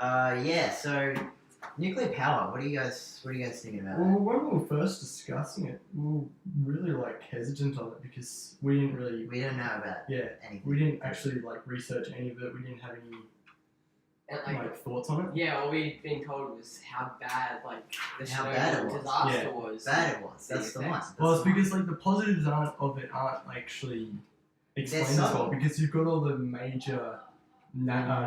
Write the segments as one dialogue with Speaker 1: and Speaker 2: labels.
Speaker 1: Yeah. So nuclear power. What are you guys thinking about?
Speaker 2: Well, when we were first discussing it, we were really hesitant on it because we didn't really.
Speaker 1: We don't know about anything.
Speaker 2: We didn't actually research any of it. We didn't have any thoughts on it.
Speaker 3: Yeah, all we've been told was how bad the
Speaker 1: Chernobyl
Speaker 3: disaster was.
Speaker 1: Bad it was. That's the one.
Speaker 2: Well, it's because the positives aren't actually explained as well because you've got all the major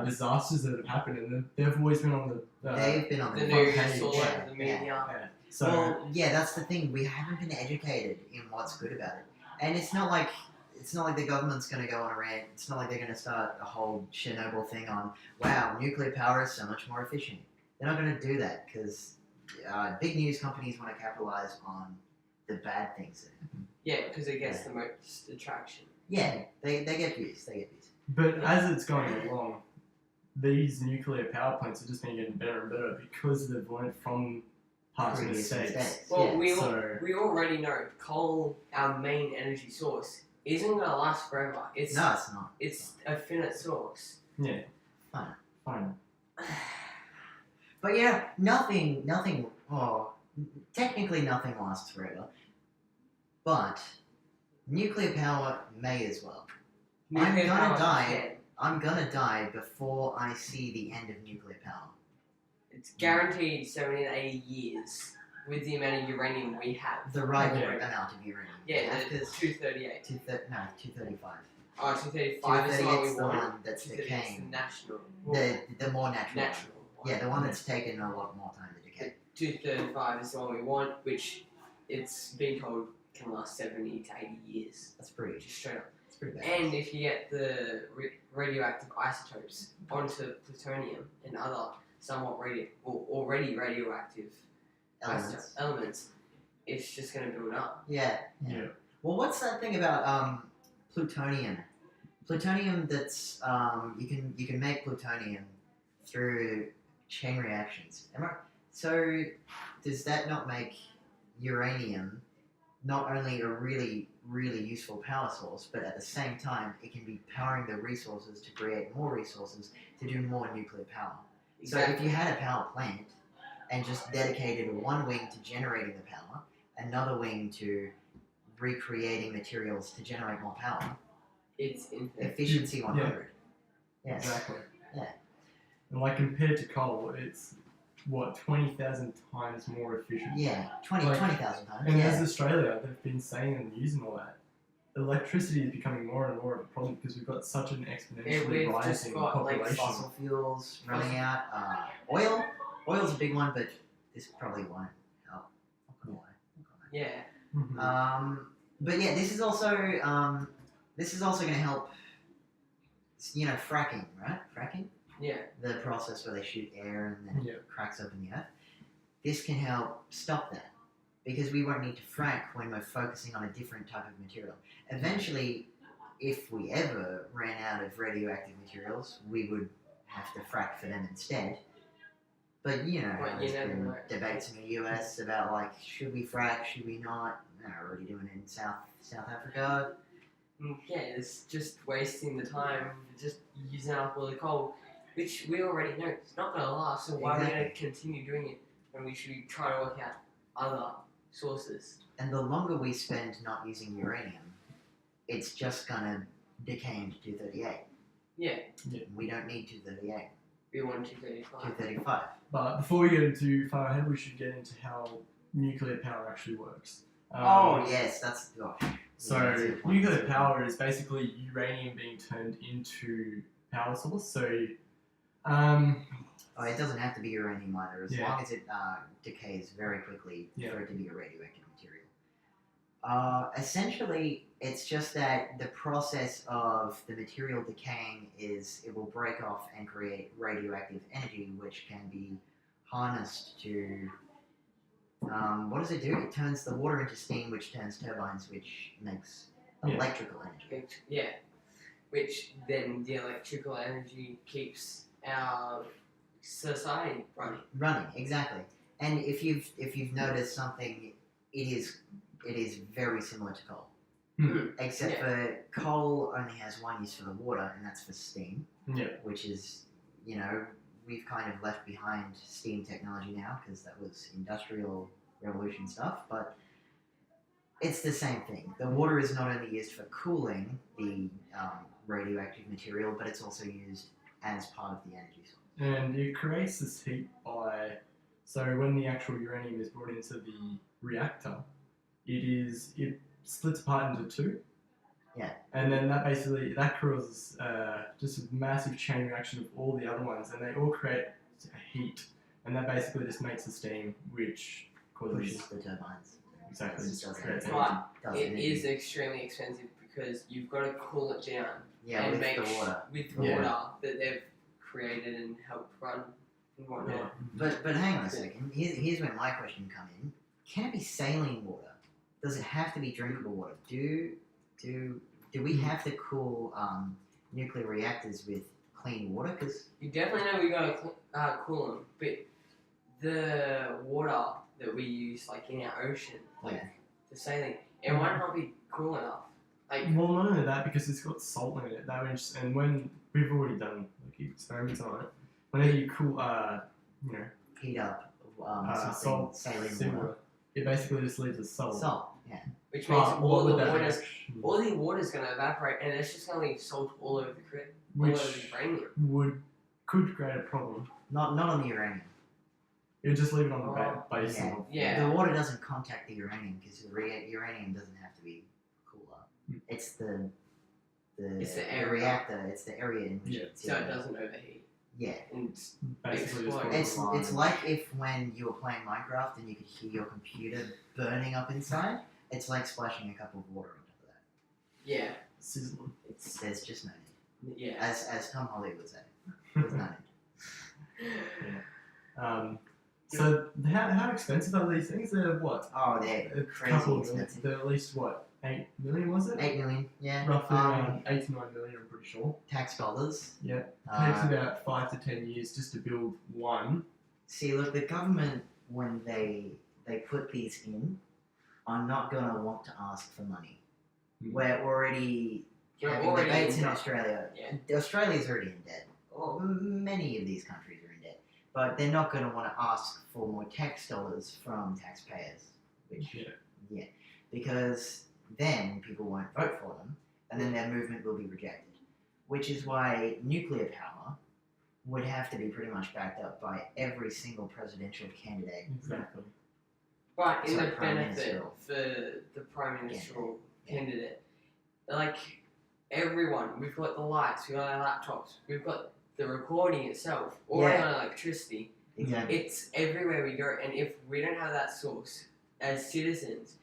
Speaker 2: disasters that have happened and they've always been on the
Speaker 1: they've been on
Speaker 3: the
Speaker 1: the
Speaker 3: news,
Speaker 1: page.
Speaker 3: all over the media.
Speaker 2: Yeah. So
Speaker 1: well, yeah, that's the thing. We haven't been educated in what's good about it, and it's not like the government's going to go on a rant. It's not like they're going to start a whole Chernobyl thing on, wow, nuclear power is so much more efficient. They're not going to do that because big news companies want to capitalize on the bad things that happen.
Speaker 3: Yeah, because it gets the most attraction.
Speaker 1: Yeah, they get views.
Speaker 2: But as it's going along, these nuclear power plants are just been getting better and better because they've learned from past mistakes.
Speaker 3: Well, we already know coal, our main energy source, isn't going to last forever.
Speaker 1: No, it's not.
Speaker 3: It's a finite source.
Speaker 2: Yeah.
Speaker 1: Fine. But yeah, nothing, technically nothing lasts forever. But nuclear power may as well. I'm gonna die before I see the end of nuclear power.
Speaker 3: It's guaranteed 70 to 80 years with the amount of uranium we have.
Speaker 1: The right amount of uranium.
Speaker 3: Yeah, it's 238.
Speaker 1: 235.
Speaker 3: Oh, 235 is the one we
Speaker 1: the
Speaker 3: want.
Speaker 1: one that's decaying.
Speaker 3: The national.
Speaker 1: The more natural.
Speaker 3: One.
Speaker 1: Yeah, the one that's taken a lot more time to decay.
Speaker 3: 235 is the one we want, which it's been told can last 70 to 80 years.
Speaker 1: That's pretty.
Speaker 3: Just straight up.
Speaker 1: That's pretty bad.
Speaker 3: And if you get the radioactive isotopes onto plutonium and other somewhat already radioactive elements, it's just going to build up.
Speaker 1: Yeah. Well, what's that thing about plutonium? Plutonium that's you can make plutonium through chain reactions. So does that not make uranium not only a really, really useful power source, but at the same time it can be powering the resources to create more resources to do more nuclear power.
Speaker 3: Exactly.
Speaker 1: So if you had a power plant and just dedicated one wing to generating the power, another wing to recreating materials to generate more power,
Speaker 3: it's infinite.
Speaker 1: Efficiency 100.
Speaker 2: Yeah. Exactly.
Speaker 1: Yeah.
Speaker 2: And compared to coal, it's 20,000 times more efficient.
Speaker 1: Yeah, 20,000 times.
Speaker 2: And as Australia, they've been saying and using all that, electricity is becoming more and more of a problem because we've got such an exponentially rising population.
Speaker 1: Fossil fuels running out. Oil's a big one, but this probably won't help. Not gonna lie.
Speaker 3: Yeah.
Speaker 2: Mm-hmm.
Speaker 1: But yeah, this is also going to help. Fracking, right? Fracking.
Speaker 3: Yeah.
Speaker 1: The process where they shoot air and then it cracks open the earth. This can help stop that because we won't need to frack when we're focusing on a different type of material. Eventually, if we ever ran out of radioactive materials, we would have to frack for them instead. But there's been debates in the US about should we frack, should we not? We're already doing it in South Africa.
Speaker 3: Yeah, it's just wasting the time, just using up all the coal, which we already know it's not going to last, so why are we going to continue doing it when we should be trying to work out other sources?
Speaker 1: And the longer we spend not using uranium, it's just going to decay into 238.
Speaker 3: Yeah.
Speaker 1: We don't need 238.
Speaker 3: We want 235.
Speaker 1: 235.
Speaker 2: But before we get too far ahead, we should get into how nuclear power actually works.
Speaker 1: Yes, that's...
Speaker 2: So nuclear power is basically uranium being turned into power source. So,
Speaker 1: it doesn't have to be uranium either, as long as it decays very quickly for it to be a radioactive material. Essentially, it's just that the process of the material decaying is it will break off and create radioactive energy, which can be harnessed to... what does it do? It turns the water into steam, which turns turbines, which makes electrical energy.
Speaker 3: Which then the electrical energy keeps our society running.
Speaker 1: Running, exactly. And if you've noticed something, it is very similar to coal. Except for coal only has one use for the water, and that's for steam.
Speaker 2: Yeah.
Speaker 1: Which is, we've kind of left behind steam technology now because that was industrial revolution stuff, but it's the same thing. The water is not only used for cooling the radioactive material, but it's also used as part of the energy source.
Speaker 2: And it creates this heat so when the actual uranium is brought into the reactor, it splits apart into two.
Speaker 1: Yeah.
Speaker 2: And then that causes just a massive chain reaction of all the other ones, and they all create heat, and that basically just makes the steam, which causes
Speaker 1: Pushes the turbines.
Speaker 2: exactly
Speaker 1: Just does
Speaker 2: creates
Speaker 1: energy.
Speaker 2: energy.
Speaker 3: But
Speaker 1: Does
Speaker 3: it
Speaker 1: energy.
Speaker 3: is extremely expensive because you've got to cool it down
Speaker 1: Yeah,
Speaker 3: and
Speaker 1: with
Speaker 3: make
Speaker 1: the water.
Speaker 3: with the
Speaker 2: Yeah.
Speaker 3: water that they've created and helped run and whatnot.
Speaker 2: Yeah.
Speaker 1: But hang on a second. Here's where my question come in. Can it be saline water? Does it have to be drinkable water? Do we have to cool nuclear reactors with clean water? Because
Speaker 3: You definitely know we gotta cool them, but the water that we use, like in our ocean, like
Speaker 1: yeah,
Speaker 3: the saline, it might not be cool enough. Like
Speaker 2: Well, not only that, because it's got salt in it. And when we've already done experiments on it, whenever you cool,
Speaker 1: heat up
Speaker 2: salt,
Speaker 1: saline
Speaker 2: seawater,
Speaker 1: water.
Speaker 2: it basically just leaves as salt.
Speaker 1: Salt, yeah.
Speaker 3: which means
Speaker 2: But
Speaker 3: all
Speaker 2: what
Speaker 3: the
Speaker 2: would that
Speaker 3: water's
Speaker 2: reaction-
Speaker 3: all the water's gonna evaporate and it's just gonna leave salt all over the all over the
Speaker 2: which
Speaker 3: uranium.
Speaker 2: could create a problem.
Speaker 1: Not on the uranium.
Speaker 2: You just leave it on the
Speaker 3: Oh,
Speaker 2: base
Speaker 1: yeah.
Speaker 2: of
Speaker 3: Yeah.
Speaker 1: The water doesn't contact the uranium because the uranium doesn't have to be cooler. It's the
Speaker 3: area.
Speaker 1: reactor. It's the area in which
Speaker 2: Yeah.
Speaker 1: it's
Speaker 3: So it
Speaker 1: in.
Speaker 3: doesn't overheat.
Speaker 1: Yeah.
Speaker 3: And
Speaker 2: basically just
Speaker 3: Explode.
Speaker 2: put
Speaker 1: It's
Speaker 2: a line.
Speaker 1: like if when you were playing Minecraft and you could hear your computer burning up inside. It's like splashing a cup of water on top of that.
Speaker 3: yeah,
Speaker 2: sizzling.
Speaker 3: it's
Speaker 1: There's just no need.
Speaker 3: yeah.
Speaker 1: As Tom Holly would say, there's no need.
Speaker 2: So how expensive are these things? They're what?
Speaker 1: Oh, they're
Speaker 2: A
Speaker 1: crazy
Speaker 2: couple of
Speaker 1: expensive.
Speaker 2: They're at least what? 8 million was it?
Speaker 1: 8 million, yeah.
Speaker 2: Roughly around 8 to 9 million, I'm pretty sure.
Speaker 1: Tax dollars.
Speaker 2: Yeah. Takes about 5 to 10 years just to build one.
Speaker 1: See, look, the government, when they put these in, are not going to want to ask for money.
Speaker 2: Mm.
Speaker 1: We're already
Speaker 3: You're
Speaker 1: having
Speaker 3: already
Speaker 1: debates in
Speaker 3: debt.
Speaker 1: Australia.
Speaker 3: Yeah.
Speaker 1: Australia's already in debt. Well, many of these countries are in debt. But they're not going to want to ask for more tax dollars from taxpayers. Which,
Speaker 2: Yeah.
Speaker 1: because then people won't vote for them, and then their movement will be rejected. Which is why nuclear power would have to be pretty much backed up by every single presidential candidate.
Speaker 2: Exactly.
Speaker 3: But in
Speaker 1: Sorry,
Speaker 3: the
Speaker 1: Prime
Speaker 3: benefit
Speaker 1: Ministerial.
Speaker 3: for the prime ministerial
Speaker 1: Yeah.
Speaker 3: candidate, like everyone, we've got the lights, we've got our laptops, we've got the recording itself, all
Speaker 1: Yeah.
Speaker 3: on electricity.
Speaker 1: Exactly.
Speaker 3: It's everywhere we go, and if we don't have that source as citizens,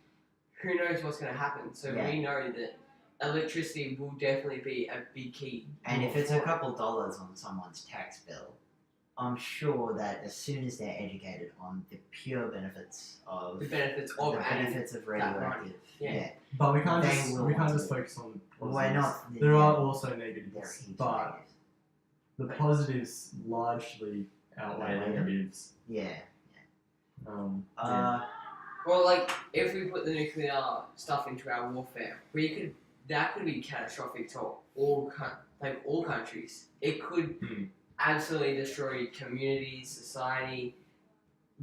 Speaker 3: who knows what's going to happen? So
Speaker 1: Yeah.
Speaker 3: we know that electricity will definitely be a big key.
Speaker 1: And if it's a couple dollars on someone's tax bill, I'm sure that as soon as they're educated on the pure benefits of
Speaker 3: The benefits of
Speaker 1: the
Speaker 3: adding
Speaker 1: benefits of radioactive,
Speaker 3: Yeah.
Speaker 2: But we can't
Speaker 1: They
Speaker 2: just
Speaker 1: will
Speaker 2: we can't
Speaker 1: want
Speaker 2: just
Speaker 1: to.
Speaker 2: focus on the
Speaker 1: We're
Speaker 2: positives.
Speaker 1: not.
Speaker 2: There
Speaker 1: yeah,
Speaker 2: are also
Speaker 1: there are
Speaker 2: negatives,
Speaker 1: heaps of
Speaker 2: but
Speaker 1: negatives.
Speaker 2: the positives largely outweigh the
Speaker 1: Outweigh them.
Speaker 2: negatives.
Speaker 1: Yeah.
Speaker 2: Yeah.
Speaker 3: Well, like if we put the nuclear stuff into our warfare, that could be catastrophic to all countries. It could absolutely destroy communities, society,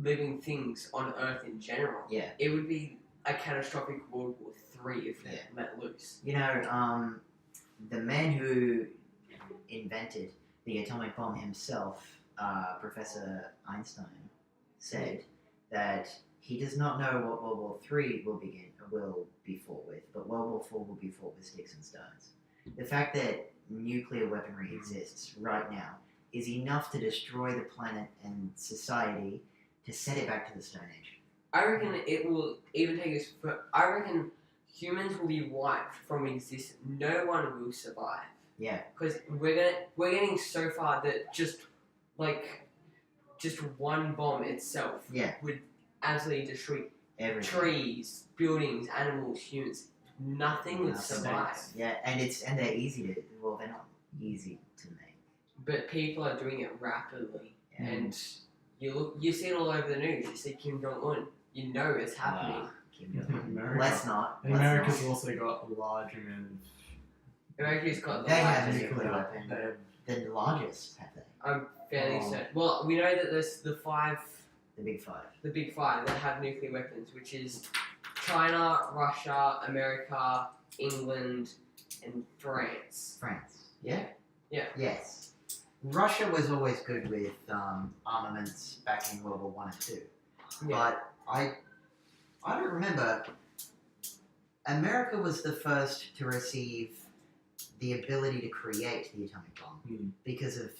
Speaker 3: living things on Earth in general.
Speaker 1: Yeah.
Speaker 3: It would be a catastrophic World War III if they
Speaker 1: Yeah.
Speaker 3: let loose.
Speaker 1: You know, the man who invented the atomic bomb himself, Professor Einstein, said that he does not know what World War III will be fought with, but World War IV will be fought with sticks and stones. The fact that nuclear weaponry exists right now is enough to destroy the planet and society to set it back to the Stone Age.
Speaker 3: I reckon it will even take us. I reckon humans will be wiped from existence. No one will survive.
Speaker 1: Yeah.
Speaker 3: Because we're getting so far that just one bomb itself
Speaker 1: Yeah.
Speaker 3: would absolutely destroy
Speaker 1: Everything.
Speaker 3: trees, buildings, animals, humans. Nothing would
Speaker 1: Nothing.
Speaker 3: survive.
Speaker 1: Yeah, and they're easy to. Well, they're not easy to make.
Speaker 3: But people are doing it rapidly,
Speaker 1: Yeah.
Speaker 3: and you see it all over the news. You see Kim Jong Un. You know it's happening.
Speaker 1: Kim Jong-un.
Speaker 2: America.
Speaker 1: Let's not.
Speaker 2: And
Speaker 1: let's
Speaker 2: America's
Speaker 1: not.
Speaker 2: also got a large amount of
Speaker 3: America's got the
Speaker 1: They have
Speaker 3: largest
Speaker 1: nuclear weapons.
Speaker 2: They have
Speaker 1: the largest, have they?
Speaker 3: I'm fairly
Speaker 2: Oh.
Speaker 3: certain. Well, we know that there's the
Speaker 1: The big five.
Speaker 3: big five that have nuclear weapons, which is China, Russia, America, England, and France.
Speaker 1: France. Yeah?
Speaker 3: Yeah.
Speaker 1: Yes. Russia was always good with armaments back in World War One and Two.
Speaker 3: Yeah.
Speaker 1: But I don't remember. America was the first to receive the ability to create the atomic bomb
Speaker 2: Hmm.
Speaker 1: because of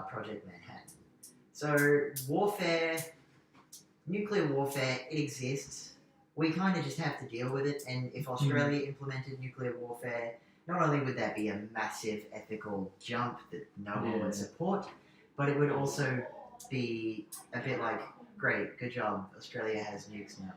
Speaker 1: Project Manhattan. So warfare, nuclear warfare, it exists. We kind of just have to deal with it. And if Australia implemented nuclear warfare, not only would that be a massive ethical jump that no one
Speaker 2: Yeah.
Speaker 1: would support, but it would also be a bit like, great, good job, Australia has nukes now.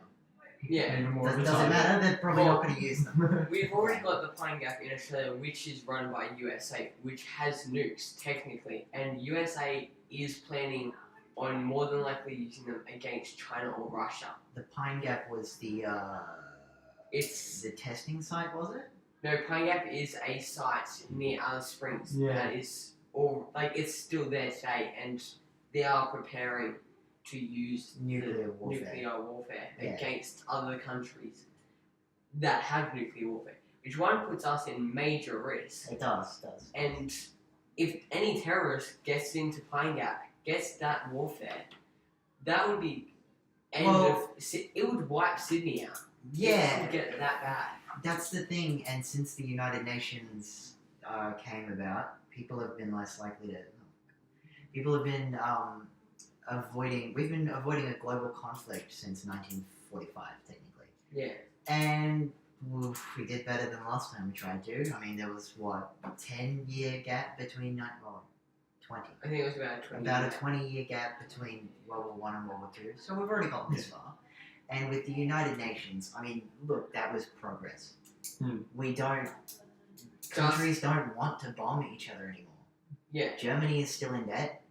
Speaker 3: Yeah.
Speaker 2: Even more of a
Speaker 1: Doesn't
Speaker 2: target.
Speaker 1: matter, they're probably not going to use them.
Speaker 3: We've already got the Pine Gap in Australia, which is run by USA, which has nukes technically, and USA is planning on more than likely using them against China or Russia.
Speaker 1: The Pine Gap was the
Speaker 3: It's
Speaker 1: testing site, was it?
Speaker 3: no Pine Gap is a site near Alice Springs
Speaker 2: Yeah.
Speaker 3: that is all like it's still there today, and they are preparing to use
Speaker 1: Nuclear
Speaker 3: the
Speaker 1: warfare.
Speaker 3: nuclear warfare
Speaker 1: Yeah.
Speaker 3: against other countries that have nuclear warfare, which one puts us in major risk.
Speaker 1: It does.
Speaker 3: And if any terrorist gets into Pine Gap, gets that warfare, that would be it would wipe Sydney out. It
Speaker 1: Yeah,
Speaker 3: would get that bad.
Speaker 1: that's the thing. And since the United Nations came about, people have been less likely to. People have been avoiding. We've been avoiding a global conflict since 1945, technically.
Speaker 3: Yeah.
Speaker 1: And we did better than last time we tried to. I mean, there was what, a 10-year gap between 20.
Speaker 3: I think it was about 20.
Speaker 1: About a 20-year gap between World War One and World War Two. So we've already gotten this far. And with the United Nations, I mean, look, that was progress. We don't. Countries don't want to bomb each other anymore.
Speaker 3: Yeah.
Speaker 1: Germany is still in debt.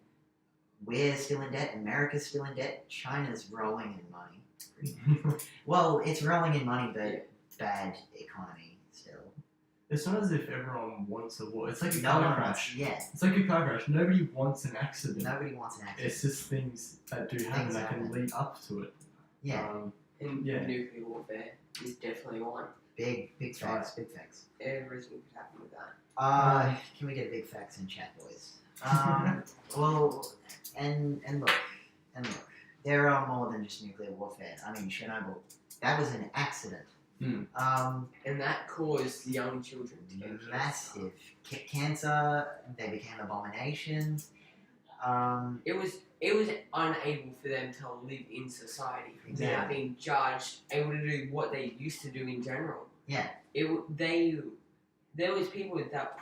Speaker 1: We're still in debt. America's still in debt. China's rolling in money. Well, it's rolling in money, but bad economy still.
Speaker 2: It's not as if everyone wants a war. It's like a
Speaker 1: No
Speaker 2: car
Speaker 1: one
Speaker 2: crash.
Speaker 1: wants. Yeah,
Speaker 2: It's like a car crash. Nobody wants an accident.
Speaker 1: nobody wants an accident.
Speaker 2: It's just things that do happen
Speaker 1: Things
Speaker 2: that can
Speaker 1: happen.
Speaker 2: lead up to it.
Speaker 1: Yeah,
Speaker 3: And
Speaker 2: Yeah.
Speaker 3: nuclear warfare is definitely one.
Speaker 1: big
Speaker 2: Right.
Speaker 1: facts. Big facts.
Speaker 3: Everything could happen with that.
Speaker 1: Can we get big facts in chat, boys? Well, and look, there are more than just nuclear warfare. I mean, Chernobyl, that was an accident.
Speaker 3: And that caused young children to get cancer.
Speaker 1: Massive cancer. They became abominations.
Speaker 3: It was unable for them to live in society without
Speaker 1: Exactly.
Speaker 3: being judged, able to do what they used to do in general.
Speaker 1: Yeah.
Speaker 3: There was people that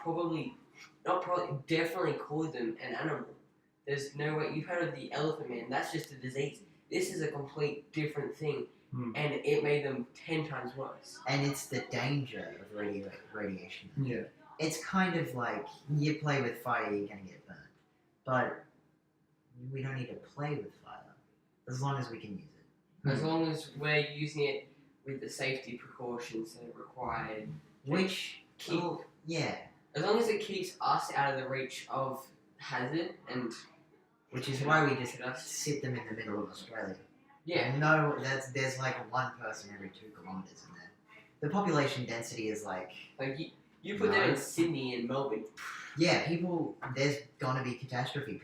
Speaker 3: definitely called them an animal. There's no way. You've heard of the Elephant Man. That's just a disease. This is a complete different thing, and it made them 10 times worse.
Speaker 1: And it's the danger of radiation.
Speaker 2: Yeah.
Speaker 1: It's kind of like you play with fire, you're gonna get burnt. But we don't need to play with fire as long as we can use it.
Speaker 3: As long as we're using it with the safety precautions that are required.
Speaker 1: Which yeah,
Speaker 3: As long as it keeps us out of the reach of hazard and
Speaker 1: which is why we just
Speaker 3: Hit us.
Speaker 1: sit them in the middle of Australia.
Speaker 3: yeah,
Speaker 1: No, there's like one person every 2 kilometers in there. The population density is like,
Speaker 3: like you put that in
Speaker 1: Nice.
Speaker 3: Sydney and Melbourne.
Speaker 1: yeah, there's gonna be catastrophe.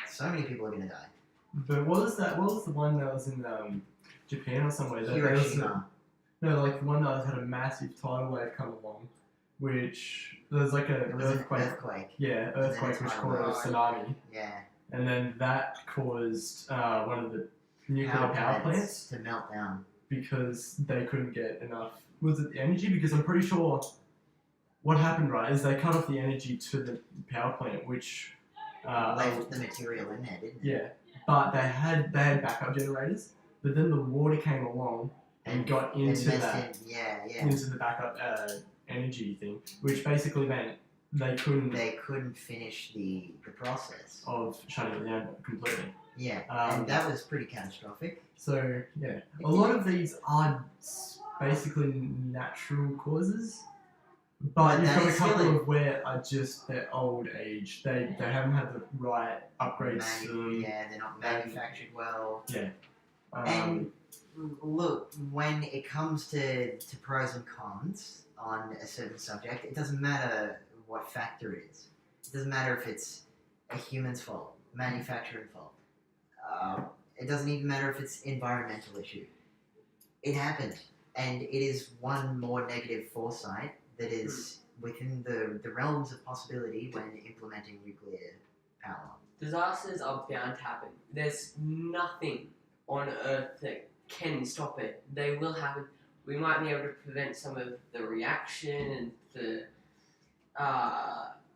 Speaker 1: So many people are gonna die.
Speaker 2: But what was the one that was in Japan or somewhere? That there was
Speaker 1: Hiroshima.
Speaker 2: no, like the one that had a massive tidal wave come along, which there's like
Speaker 1: It
Speaker 2: an
Speaker 1: was an
Speaker 2: earthquake.
Speaker 1: earthquake.
Speaker 2: Yeah,
Speaker 1: was an
Speaker 2: earthquake which
Speaker 1: tidal
Speaker 2: caused a
Speaker 3: wave.
Speaker 2: tsunami,
Speaker 1: Yeah.
Speaker 2: and then that caused one of the nuclear power plants
Speaker 1: to melt down.
Speaker 2: because they couldn't get enough. Was it the energy? Because I'm pretty sure what happened, right, is they cut off the energy to the power plant, which
Speaker 1: Left the material in there, didn't it?
Speaker 2: yeah, but they had backup generators. But then the water came along and got into
Speaker 1: messed
Speaker 2: that
Speaker 1: in,
Speaker 2: into the backup energy thing, which basically meant they couldn't
Speaker 1: They couldn't finish the process.
Speaker 2: of shutting it down completely.
Speaker 1: Yeah,
Speaker 2: Um,
Speaker 1: and that was pretty catastrophic.
Speaker 2: So yeah, a lot of these are basically natural causes. But you've
Speaker 1: that
Speaker 2: got a
Speaker 1: is silly.
Speaker 2: couple of where are just their old age. They haven't had the right upgrades.
Speaker 1: Yeah, they're not manufactured well.
Speaker 2: Um,
Speaker 1: And look, when it comes to pros and cons on a certain subject, it doesn't matter what factor it is. It doesn't matter if it's a human's fault, manufacturing fault. It doesn't even matter if it's environmental issue. It happened, and it is one more negative foresight that is within the realms of possibility when implementing nuclear power.
Speaker 3: Disasters are bound to happen. There's nothing on Earth that can stop it. They will happen. We might be able to prevent some of the reaction and the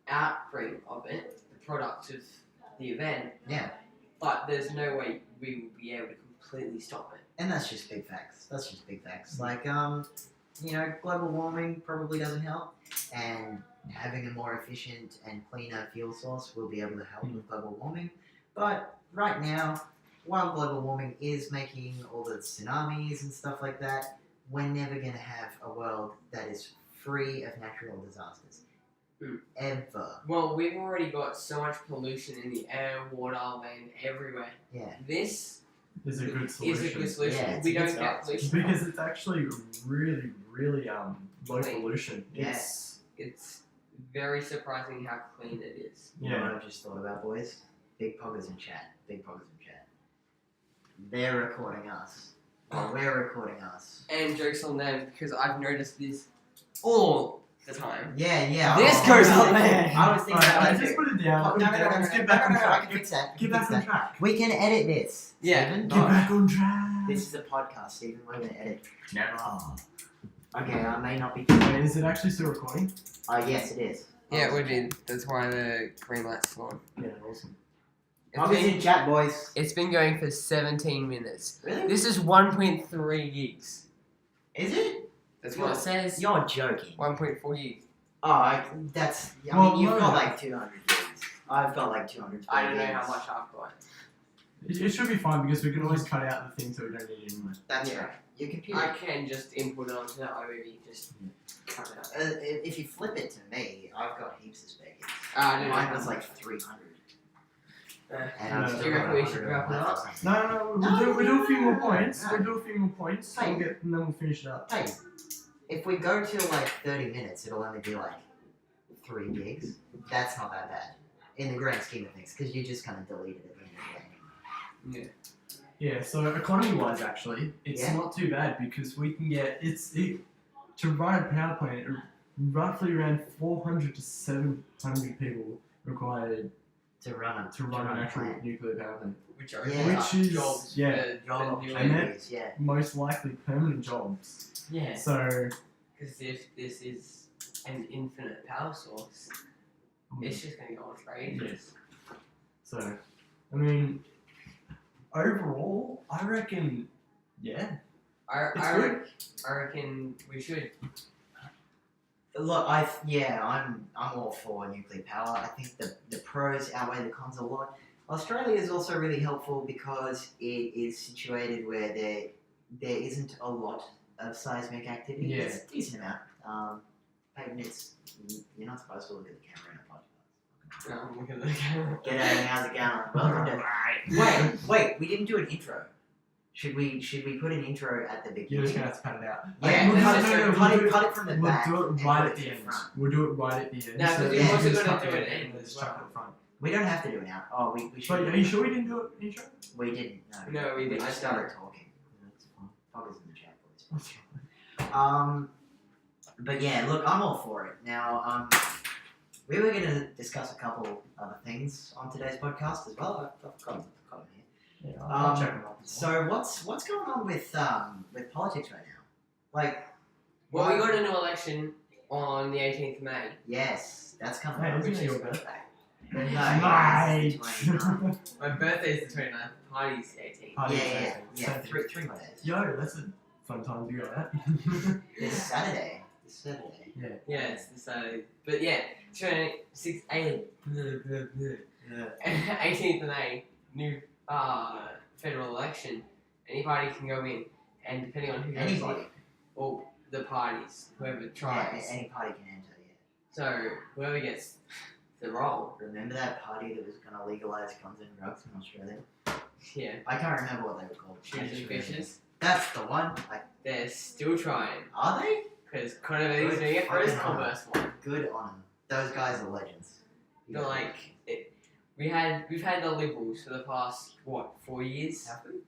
Speaker 3: outbreak of it, the product of the event.
Speaker 1: Yeah.
Speaker 3: But there's no way we will be able to completely stop it.
Speaker 1: And that's just big facts. Like, global warming probably doesn't help, and having a more efficient and cleaner fuel source will be able to help with global warming. But right now, while global warming is making all the tsunamis and stuff like that, we're never going to have a world that is free of natural disasters. Ever.
Speaker 3: Well, we've already got so much pollution in the air, water, land, everywhere.
Speaker 1: Yeah.
Speaker 3: This
Speaker 2: is a good solution.
Speaker 3: is a good solution.
Speaker 1: Yeah, it's
Speaker 3: we
Speaker 1: a good
Speaker 3: don't get
Speaker 1: start.
Speaker 3: pollution.
Speaker 2: Because it's actually really, really low
Speaker 3: Clean.
Speaker 2: pollution.
Speaker 1: Yeah.
Speaker 3: It's very surprising how clean it is.
Speaker 1: You know what I just thought about, boys? Big poggers in chat. They're recording us. Well, we're recording us.
Speaker 3: And jokes on them because I've noticed this all the time.
Speaker 1: Yeah.
Speaker 3: This goes on there.
Speaker 1: I was thinking about
Speaker 2: Alright,
Speaker 1: that
Speaker 2: just
Speaker 1: too.
Speaker 2: put it down.
Speaker 1: No,
Speaker 2: Let's get back on
Speaker 1: I
Speaker 2: track.
Speaker 1: can fix that.
Speaker 2: Get back on track.
Speaker 1: We can edit this.
Speaker 3: Yeah.
Speaker 1: Steven.
Speaker 2: Get back on track.
Speaker 1: This is a podcast, Stephen. We're gonna edit.
Speaker 2: Never.
Speaker 1: Okay, I may not be.
Speaker 2: Wait, is it actually still recording?
Speaker 1: Yes, it is.
Speaker 3: Yeah, we did. That's why the green light's on.
Speaker 2: Yeah, awesome.
Speaker 1: Poggers in chat, boys.
Speaker 3: It's been going for 17 minutes.
Speaker 1: Really?
Speaker 3: This is 1.3 gigs.
Speaker 1: Is it?
Speaker 3: That's what it says.
Speaker 1: You're joking.
Speaker 3: 1.4 gigs.
Speaker 1: Oh, that's. I mean, you've got
Speaker 2: no.
Speaker 1: like 200 gigs. I've got like 200.
Speaker 3: I don't know
Speaker 1: gigs.
Speaker 3: how much I've got.
Speaker 2: It should be fine because we can always cut out the things that we don't need anymore.
Speaker 1: That's
Speaker 3: Yeah.
Speaker 1: right. Your computer.
Speaker 3: I can just input it onto the IOV, just cut it out.
Speaker 1: If you flip it to me, I've got heaps of spare gigs.
Speaker 3: I
Speaker 1: Mine was like 300. And I'm
Speaker 2: No,
Speaker 1: still
Speaker 3: do you reckon
Speaker 1: got
Speaker 3: we should
Speaker 1: 100
Speaker 3: wrap it up?
Speaker 1: left.
Speaker 2: No, we'll do a few more points. We'll do a few more points.
Speaker 1: Hey.
Speaker 2: And then we'll finish it up.
Speaker 1: Hey, if we go to like 30 minutes, it'll only be like 3 gigs. That's not that bad in the grand scheme of things, because you just kind of delete it at the end of the day.
Speaker 2: Yeah, so economy-wise, actually, it's
Speaker 1: Yeah.
Speaker 2: not too bad because we can get to run a power plant. Roughly around 400 to 700 people required
Speaker 1: To run
Speaker 2: an actual nuclear power plant.
Speaker 3: Which are
Speaker 1: Yeah.
Speaker 2: Which is-
Speaker 3: jobs.
Speaker 2: yeah.
Speaker 3: for
Speaker 1: Job
Speaker 3: the new-
Speaker 2: And then-
Speaker 1: opportunities, yeah.
Speaker 2: Most likely permanent jobs.
Speaker 3: Yeah.
Speaker 2: So
Speaker 3: Because if this is an infinite power source, it's just going to go on for ages.
Speaker 2: So, I mean, overall, I reckon, yeah. It's
Speaker 3: I reckon we should.
Speaker 1: Look, I'm all for nuclear power. I think the pros outweigh the cons a lot. Australia is also really helpful because it is situated where there isn't a lot of seismic activity.
Speaker 2: Yeah.
Speaker 1: It's a decent amount. Peyton, you're not supposed to look at the camera in a podcast.
Speaker 3: No, I'm looking at the camera.
Speaker 1: G'day, how's it going? Welcome to. Wait, we didn't do an intro. Should we put an intro at the beginning?
Speaker 2: You're just gonna have to cut it out.
Speaker 1: Yeah,
Speaker 2: We'll
Speaker 1: cut,
Speaker 2: cut, no, no,
Speaker 1: cut,
Speaker 2: we'll do
Speaker 1: cut it from the
Speaker 2: We'll
Speaker 1: back.
Speaker 2: do
Speaker 1: and
Speaker 2: it right
Speaker 1: put
Speaker 2: at
Speaker 1: to
Speaker 2: the end.
Speaker 1: front.
Speaker 2: We'll do it right at the end.
Speaker 3: No,
Speaker 2: so
Speaker 3: because
Speaker 1: you've
Speaker 2: you
Speaker 1: also
Speaker 2: just
Speaker 3: gotta
Speaker 2: cut
Speaker 3: do
Speaker 2: the
Speaker 3: it
Speaker 2: end
Speaker 3: in
Speaker 2: and
Speaker 3: as
Speaker 2: just chuck
Speaker 3: well.
Speaker 2: it at the front.
Speaker 1: We don't have to do it now. Oh, we should.
Speaker 2: But are you sure we didn't do it intro?
Speaker 1: We didn't. No.
Speaker 3: No, we didn't.
Speaker 1: just started talking. That's fine. Fuckers in the chat, boys. But yeah, look, I'm all for it. Now, we were going to discuss a couple other things on today's podcast as well. I've got them here.
Speaker 2: Yeah, I'll check them out.
Speaker 1: So what's going on with politics right now? Like,
Speaker 3: Well, we got a new election on the 18th of May.
Speaker 1: yes, that's coming
Speaker 2: Hey,
Speaker 1: up.
Speaker 2: isn't
Speaker 3: Which
Speaker 2: it your
Speaker 3: is
Speaker 2: birthday?
Speaker 1: No,
Speaker 2: Nice.
Speaker 1: it's the 29th.
Speaker 3: My birthday is the 29th, party's the 18th.
Speaker 2: Party
Speaker 1: Yeah.
Speaker 2: Saturday.
Speaker 1: Three more days.
Speaker 2: Yo, that's a fun time to go out.
Speaker 1: This Saturday.
Speaker 3: Yeah, it's the Saturday. But yeah, 18th of May, new federal election. Any party can go in, and depending on who goes in,
Speaker 1: Anybody.
Speaker 3: or the parties, whoever
Speaker 1: Yeah,
Speaker 3: tries.
Speaker 1: any party can enter.
Speaker 3: So whoever gets the role,
Speaker 1: Remember that party that was going to legalize guns and drugs in Australia?
Speaker 3: yeah,
Speaker 1: I can't remember what they were called. I
Speaker 3: shooters
Speaker 1: just
Speaker 3: and
Speaker 1: remember-
Speaker 3: fishes,
Speaker 1: That's the one.
Speaker 3: they're still trying.
Speaker 1: Are they?
Speaker 3: Because Conor Benny's
Speaker 1: Good
Speaker 3: doing it for his
Speaker 1: fucking honor.
Speaker 3: Converse one.
Speaker 1: Good on them. Those guys are legends.
Speaker 3: They're like, we've had the Liberals for the past 4 years.
Speaker 1: Have we?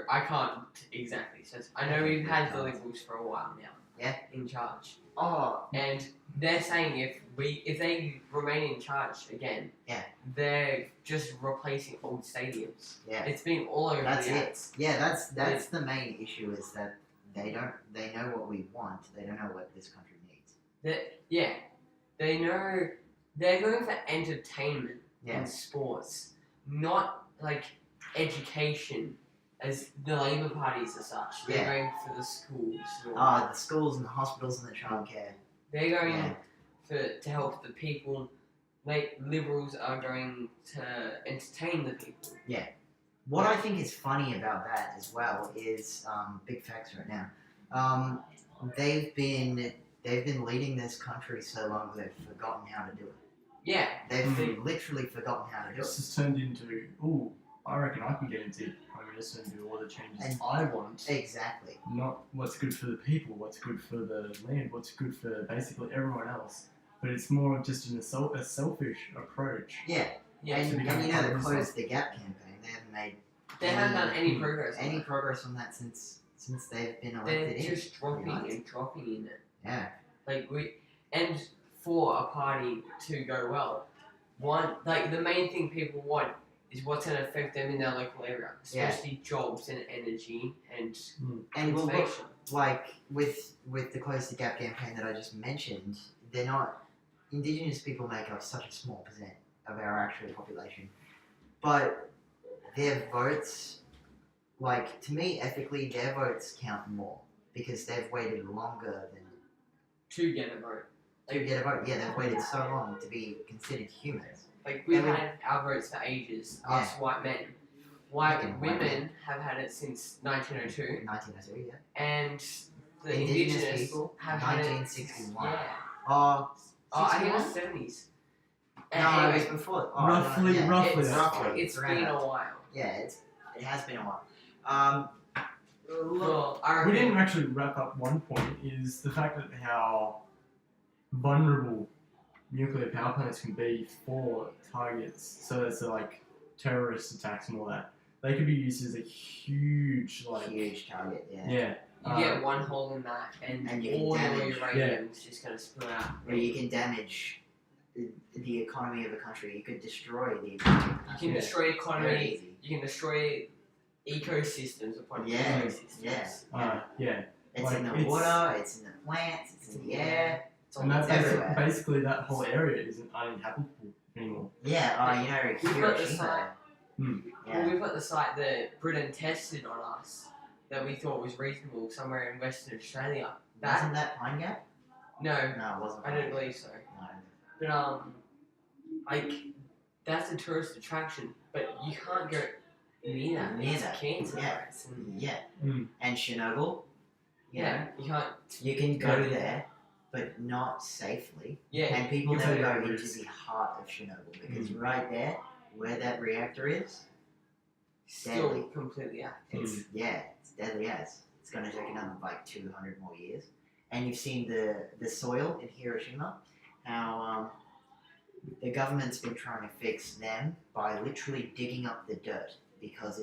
Speaker 3: I can't exactly. So I know we've had the Liberals for a while now.
Speaker 1: Yeah.
Speaker 3: In charge,
Speaker 1: Oh,
Speaker 3: and they're saying if they remain in charge again,
Speaker 1: Yeah.
Speaker 3: they're just replacing old stadiums.
Speaker 1: yeah.
Speaker 3: It's been all over
Speaker 1: That's
Speaker 3: the
Speaker 1: it.
Speaker 3: ads.
Speaker 1: Yeah, that's the main issue is that they know what we want. They don't know what this country needs.
Speaker 3: They know they're going for entertainment
Speaker 1: Yeah.
Speaker 3: and sports, not like education, as the Labour parties as such. They're
Speaker 1: Yeah.
Speaker 3: going for the schools. or-
Speaker 1: The schools and the hospitals and the childcare.
Speaker 3: they're going
Speaker 1: Yeah.
Speaker 3: to help the people. Like Liberals are going to entertain the people.
Speaker 1: What I think is funny about that as well is big facts right now. They've been leading this country so long they've forgotten how to do it.
Speaker 3: Yeah,
Speaker 1: They've literally forgotten how to do
Speaker 2: It's
Speaker 1: it.
Speaker 2: just turned into, ooh, I reckon I can get into Prime Minister and do all the changes
Speaker 1: And-
Speaker 2: I want.
Speaker 1: Exactly.
Speaker 2: Not what's good for the people, what's good for the land, what's good for basically everyone else. But it's more of just a selfish approach.
Speaker 1: Yeah.
Speaker 3: yeah.
Speaker 1: and,
Speaker 2: to
Speaker 1: and
Speaker 2: become
Speaker 1: you know
Speaker 2: part
Speaker 1: the
Speaker 2: of this
Speaker 1: Close the Gap campaign, they haven't made
Speaker 3: They haven't done any progress. on
Speaker 1: any
Speaker 3: it.
Speaker 1: progress on that since they've been
Speaker 3: They're
Speaker 1: elected in.
Speaker 3: just dropping
Speaker 1: much.
Speaker 3: and dropping in it.
Speaker 1: Yeah.
Speaker 3: And for a party to go well, the main thing people want is what's going to affect them in their local area,
Speaker 1: Yeah.
Speaker 3: especially jobs and energy and
Speaker 1: And we'll look,
Speaker 3: information.
Speaker 1: like with the Close the Gap campaign that I just mentioned, they're not Indigenous people make up such a small percent of our actual population, but their votes, like to me, ethically, their votes count more because they've waited longer than
Speaker 3: To get a vote.
Speaker 1: to get a vote. Yeah, they've waited so long to be considered humans.
Speaker 3: Like we've
Speaker 1: And we-
Speaker 3: had our votes for ages,
Speaker 1: Yeah.
Speaker 3: us white men. White
Speaker 1: Fucking white
Speaker 3: women have had it since 1902,
Speaker 1: 1902, yeah.
Speaker 3: and the
Speaker 1: Indigenous
Speaker 3: indigenous
Speaker 1: people,
Speaker 3: have had it
Speaker 1: 1961.
Speaker 3: Yeah.
Speaker 1: Oh,
Speaker 3: I think it
Speaker 1: 61?
Speaker 3: was 70s.
Speaker 1: no, it was
Speaker 3: Anyway,
Speaker 1: before. Oh,
Speaker 2: Roughly-
Speaker 1: no, yeah,
Speaker 2: roughly
Speaker 1: It's,
Speaker 2: that.
Speaker 1: roughly.
Speaker 3: it's
Speaker 1: around
Speaker 3: been
Speaker 1: that.
Speaker 3: a while.
Speaker 1: Yeah, it has been a while. Look,
Speaker 3: Well, I
Speaker 2: We
Speaker 3: reckon
Speaker 2: didn't actually wrap up one point is the fact that how vulnerable nuclear power plants can be for targets. So it's like terrorist attacks and all that. They could be used as a huge
Speaker 1: huge target. Yeah.
Speaker 2: yeah.
Speaker 3: you get one hole in that, and
Speaker 1: you can
Speaker 3: all your
Speaker 1: damage-
Speaker 3: uranium is just going to spill out.
Speaker 1: Where you can damage the economy of a country. You could destroy the economy of a
Speaker 3: You
Speaker 1: country.
Speaker 3: can destroy
Speaker 1: Very
Speaker 3: economy.
Speaker 1: easy.
Speaker 3: You can destroy ecosystems upon
Speaker 1: Yeah,
Speaker 3: ecosystems.
Speaker 1: yeah.
Speaker 2: Yeah.
Speaker 1: It's
Speaker 2: Like,
Speaker 1: in the
Speaker 2: it's-
Speaker 1: water. It's in the plants. It's in the air.
Speaker 3: It's all
Speaker 2: And that's
Speaker 1: everywhere.
Speaker 2: basically that whole area isn't uninhabitable anymore.
Speaker 1: Yeah. You know,
Speaker 3: We've got the
Speaker 1: Hiroshima.
Speaker 3: site.
Speaker 2: Hmm.
Speaker 1: Yeah.
Speaker 3: Well, we've got the site that Britain tested on us that we thought was reasonable somewhere in Western Australia.
Speaker 1: Wasn't that Pine Gap?
Speaker 3: No,
Speaker 1: No, it wasn't.
Speaker 3: I
Speaker 1: Pine
Speaker 3: don't
Speaker 1: Gap.
Speaker 3: believe so.
Speaker 1: No.
Speaker 3: But like that's a tourist attraction, but you can't go near that.
Speaker 1: Near
Speaker 3: It's
Speaker 1: that.
Speaker 3: cancer
Speaker 1: Yeah.
Speaker 3: threats and
Speaker 1: Yeah.
Speaker 2: Mm.
Speaker 1: And Chernobyl. You know,
Speaker 3: you can't.
Speaker 1: you can
Speaker 3: Go
Speaker 1: go
Speaker 3: near
Speaker 1: there, but not safely.
Speaker 3: Yeah,
Speaker 1: And people
Speaker 2: you
Speaker 1: never
Speaker 2: take
Speaker 1: go
Speaker 2: a
Speaker 1: into
Speaker 2: risk.
Speaker 1: the heart of Chernobyl because right there, where that reactor is,
Speaker 3: still
Speaker 1: deadly.
Speaker 3: completely active.
Speaker 1: It's it's deadly as. It's going to take another like 200 more years. And you've seen the soil in Hiroshima, how the government's been trying to fix them by literally digging up the dirt because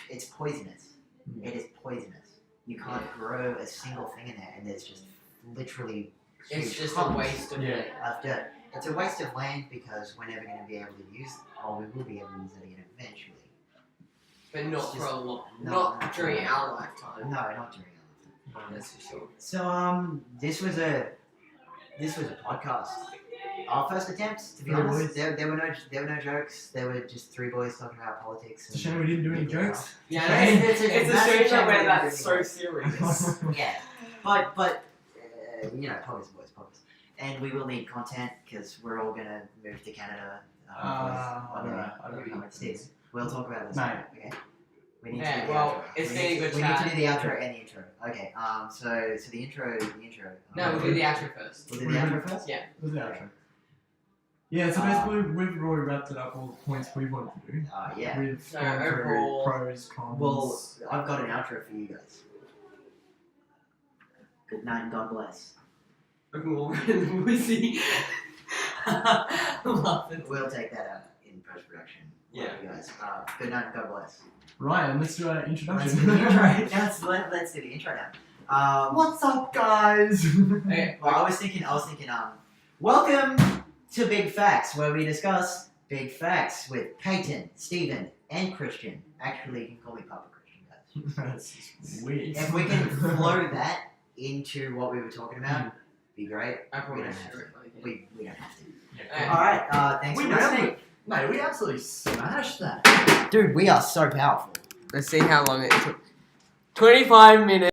Speaker 1: it's poisonous.
Speaker 2: Mm.
Speaker 1: It is poisonous. You can't grow a single thing in there, and there's just literally
Speaker 3: It's
Speaker 1: huge
Speaker 3: just a
Speaker 1: clumps
Speaker 3: waste of
Speaker 2: Yeah.
Speaker 3: land.
Speaker 1: of dirt. It's a waste of land because we're never going to be able to use. Oh, we will be able to use it again eventually.
Speaker 3: But not
Speaker 1: It's
Speaker 3: for
Speaker 1: just-
Speaker 3: a long,
Speaker 1: no,
Speaker 3: not
Speaker 1: not
Speaker 3: during
Speaker 1: for-
Speaker 3: our lifetime.
Speaker 1: No, not during our lifetime.
Speaker 3: That's for sure.
Speaker 1: So this was a podcast. Our first attempt, to be
Speaker 2: Three
Speaker 1: honest.
Speaker 2: boys.
Speaker 1: There were no jokes. There were just three boys talking about politics.
Speaker 2: It's a shame we didn't do any
Speaker 1: everything
Speaker 2: jokes.
Speaker 3: Yeah,
Speaker 1: It's-
Speaker 3: it's,
Speaker 1: it's a
Speaker 3: it's a
Speaker 1: massive
Speaker 3: shame
Speaker 1: shame
Speaker 3: where
Speaker 1: we
Speaker 3: that's so
Speaker 1: didn't
Speaker 3: serious.
Speaker 1: else. Yeah, but you know, boys, podcast, and we will need content because we're all gonna move to Canada.
Speaker 2: I don't know. I don't
Speaker 1: whatever,
Speaker 2: know.
Speaker 1: how it is. We'll talk about this.
Speaker 2: Mate.
Speaker 1: Okay. We need
Speaker 3: Yeah,
Speaker 1: to do the
Speaker 3: well,
Speaker 1: outro.
Speaker 3: it's
Speaker 1: we
Speaker 3: been a
Speaker 1: need
Speaker 3: good
Speaker 1: to, we
Speaker 3: chat.
Speaker 1: need to do the outro and the intro. Okay. So the intro.
Speaker 3: No, we'll do the outro first.
Speaker 1: We'll do the outro first.
Speaker 3: Yeah.
Speaker 2: What's the outro? Yeah, so basically we've already wrapped it up all the points we wanted to do.
Speaker 1: Yeah.
Speaker 2: We've
Speaker 3: So
Speaker 2: gone through
Speaker 3: overall-
Speaker 2: pros, cons.
Speaker 1: Well, I've got an outro for you guys. Good night and God bless.
Speaker 3: We'll see. Laughing.
Speaker 1: We'll take that out in post production.
Speaker 3: Yeah.
Speaker 1: You guys. Good night and God bless.
Speaker 2: Right, let's do our
Speaker 1: Let's
Speaker 2: introduction.
Speaker 1: do the intro. let's do the intro now.
Speaker 2: What's up, guys?
Speaker 3: Okay.
Speaker 1: Well, I was thinking. Welcome to Big Facts, where we discuss big facts with Peyton, Stephen, and Christian. Actually, you can call me Papa Christian, guys.
Speaker 2: That's weird.
Speaker 1: If we can flow that into what we were talking about, be great.
Speaker 3: I
Speaker 1: We
Speaker 3: promise.
Speaker 1: don't have to. We don't have to.
Speaker 3: Yeah.
Speaker 1: All right. Thanks
Speaker 2: We
Speaker 1: for listening.
Speaker 2: nailed it. Mate, we absolutely smashed that.
Speaker 1: Dude, we are so powerful.
Speaker 3: Let's see how long it took. 25 minutes.